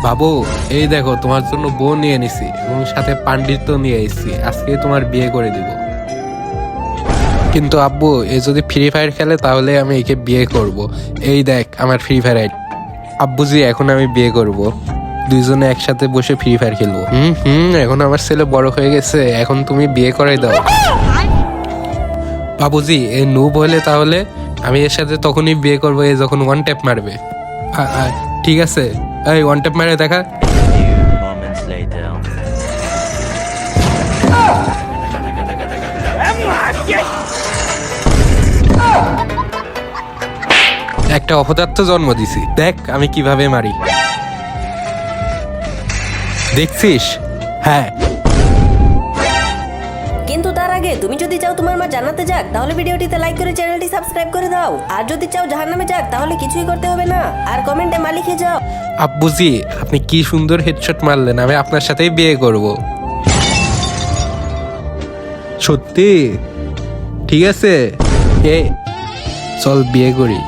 বাবু, এই দেখো তোমার জন্য বউ নিয়ে নিছি এবং সাথে পাণ্ডিত্য নিয়ে এসেছি। আজকে তোমার বিয়ে করে দিব। কিন্তু আব্বু, এ যদি ফ্রি ফায়ার খেলে তাহলে আমি একে বিয়ে করব। এই দেখ আমার ফ্রি ফায়ার আইডি। আব্বুজি, এখন আমি বিয়ে করব। দুইজনে একসাথে বসে ফ্রি ফায়ার খেলবো। এখন আমার ছেলে বড় হয়ে গেছে, এখন তুমি বিয়ে করাই দাও। বাবুজি, এ নুব হলে তাহলে আমি এর সাথে তখনই বিয়ে করবো এ যখন ওয়ান ট্যাপ মারবে। ঠিক আছে, এই ওয়ান ট্যাপ মারে দেখা। Moments later. একটা অপদার্থ জন্ম দিছি, দেখ আমি কিভাবে মারি। দেখছিস? হ্যাঁ। কিন্তু তার আগে তুমি যদি চাও তোমার মা জান্নাতে যাক তাহলে ভিডিওটিতে লাইক করে চ্যানেলটি সাবস্ক্রাইব করে দাও। আর যদি চাও জাহান্নামে যাক তাহলে কিছুই করতে হবে না, আর কমেন্টে মা লিখে যাও। আব্বুজি, আপনি কি সুন্দর হেডশট মারলেন, আমি আপনার সাথেই বিয়ে করব। সত্যি? ঠিক আছে, চল বিয়ে করি।